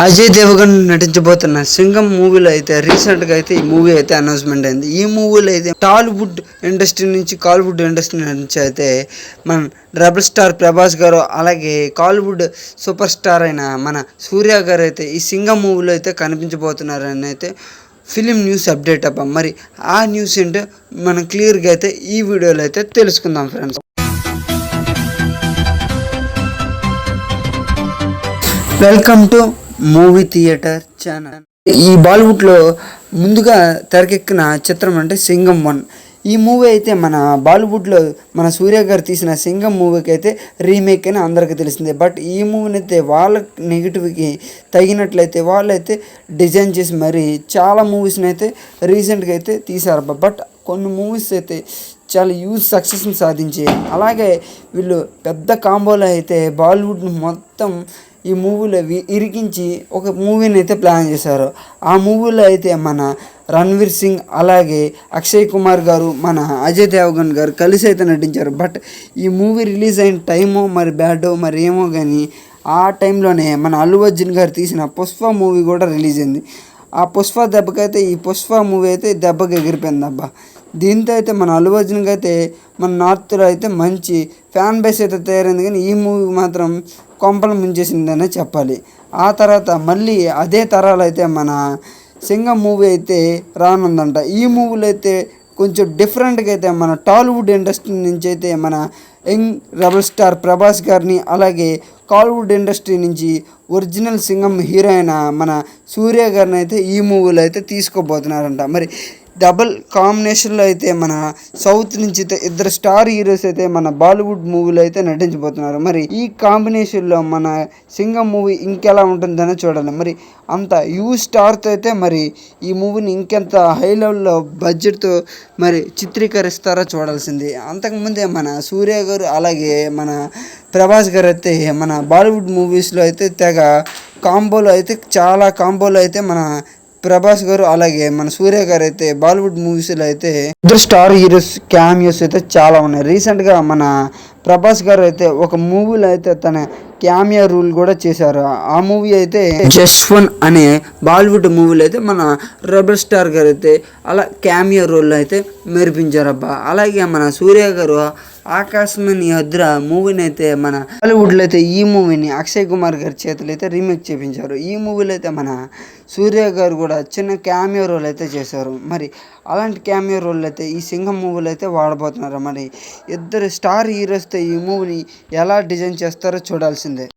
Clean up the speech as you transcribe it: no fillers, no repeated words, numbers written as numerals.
అజయ్ దేవగన్ నటించబోతున్న సింగం మూవీలో అయితే రీసెంట్గా అయితే ఈ మూవీ అయితే అనౌన్స్మెంట్ అయింది. ఈ మూవీలో అయితే టాలీవుడ్ ఇండస్ట్రీ నుంచి కాలీవుడ్ ఇండస్ట్రీ నుంచి అయితే మన రెబల్ స్టార్ ప్రభాస్ గారు, అలాగే కాలీవుడ్ సూపర్ స్టార్ అయిన మన సూర్య గారు అయితే ఈ సింగం మూవీలో అయితే కనిపించబోతున్నారని అయితే ఫిలిం న్యూస్ అప్డేట్ అబ్బా. మరి ఆ న్యూస్ ఏంటో మనం క్లియర్గా అయితే ఈ వీడియోలో అయితే తెలుసుకుందాం friends. Welcome to movie theatre channel. ఈ బాలీవుడ్లో ముందుగా తెరకెక్కిన చిత్రం అంటే సింగం 1. ఈ మూవీ అయితే మన బాలీవుడ్లో మన సూర్య గారు తీసిన సింగం మూవీకి అయితే రీమేక్ అని అందరికీ తెలిసిందే. బట్ ఈ మూవీని అయితే వాళ్ళ నెగిటివ్కి తగినట్లయితే వాళ్ళైతే డిజైన్ చేసి మరి చాలా మూవీస్ని అయితే రీసెంట్గా అయితే తీశారు. బట్ కొన్ని మూవీస్ అయితే చాలా హ్యూజ్ సక్సెస్ని సాధించాయి. అలాగే వీళ్ళు పెద్ద కాంబోలో అయితే బాలీవుడ్ని మొత్తం ఈ మూవీలో ఇరికించి ఒక మూవీని అయితే ప్లాన్ చేశారు. ఆ మూవీలో అయితే మన రణ్వీర్ సింగ్, అలాగే అక్షయ్ కుమార్ గారు, మన అజయ్ దేవగన్ గారు కలిసి అయితే నటించారు. బట్ ఈ మూవీ రిలీజ్ అయిన టైమో మరి బ్యాడో మరి ఏమో కానీ ఆ టైంలోనే మన అల్లు అర్జున్ గారు తీసిన పుష్ప మూవీ కూడా రిలీజ్ అయింది. ఆ పుష్ప దెబ్బకైతే ఈ పుష్ప మూవీ అయితే దెబ్బకి ఎగిరిపోయింది అబ్బా. దీంతో అయితే మన అల్లు అర్జున్కి అయితే మన నార్త్లో అయితే మంచి ఫ్యాన్ బేస్ అయితే తయారైంది. కానీ ఈ మూవీ మాత్రం కొంపలు ముంచేసిందనే చెప్పాలి. ఆ తర్వాత మళ్ళీ అదే తరాలు అయితే మన సింగం మూవీ అయితే రానుందంట. ఈ మూవీలో అయితే కొంచెం డిఫరెంట్గా అయితే మన టాలీవుడ్ ఇండస్ట్రీ నుంచి అయితే మన యంగ్ రెబల్ స్టార్ ప్రభాస్ గారిని, అలాగే కాలీవుడ్ ఇండస్ట్రీ నుంచి ఒరిజినల్ సింగం హీరో అయిన మన సూర్య గారిని అయితే ఈ మూవీలో అయితే తీసుకోబోతున్నారంట. మరి డబుల్ కాంబినేషన్లో అయితే మన సౌత్ నుంచి అయితే ఇద్దరు స్టార్ హీరోస్ అయితే మన బాలీవుడ్ మూవీలో అయితే నటించబోతున్నారు. మరి ఈ కాంబినేషన్లో మన సింగం మూవీ ఇంకెలా ఉంటుందని చూడాలి. మరి అంత స్టార్తో అయితే మరి ఈ మూవీని ఇంకెంత హై లెవెల్లో బడ్జెట్తో మరి చిత్రీకరిస్తారో చూడాల్సింది. అంతకుముందే మన సూర్య గారు, అలాగే మన ప్రభాస్ గారు అయితే మన బాలీవుడ్ మూవీస్లో అయితే తెగ కాంబోలో అయితే చాలా కాంబోలో అయితే మన ప్రభాస్ గారు, అలాగే మన సూర్య గారు అయితే బాలీవుడ్ మూవీస్లో అయితే ఇద్దరు స్టార్ హీరోస్ క్యామియోస్ అయితే చాలా ఉన్నాయి. రీసెంట్గా మన ప్రభాస్ గారు అయితే ఒక మూవీలో అయితే తన క్యామియో రూల్ కూడా చేశారు. ఆ మూవీ అయితే జస్వన్ అనే బాలీవుడ్ మూవీలో అయితే మన రెబల్ స్టార్ గారు అయితే అలా క్యామియో రోల్ అయితే మెరిపించారబ్బా. అలాగే మన సూర్య గారు ఆకాశమని హద్ర మూవీని అయితే మన బాలీవుడ్లో అయితే ఈ మూవీని అక్షయ్ కుమార్ గారి చేతులు అయితే రీమేక్ చేయించారు. ఈ మూవీలో అయితే మన సూర్య గారు కూడా చిన్న క్యామియో రోల్ అయితే చేశారు. మరి అలాంటి క్యామియో రోల్ అయితే ఈ సింగం మూవీలో అయితే వాడబోతున్నారు. మరి ఇద్దరు స్టార్ హీరోస్తో ఈ మూవీని ఎలా డిజైన్ చేస్తారో చూడాల్సిందే.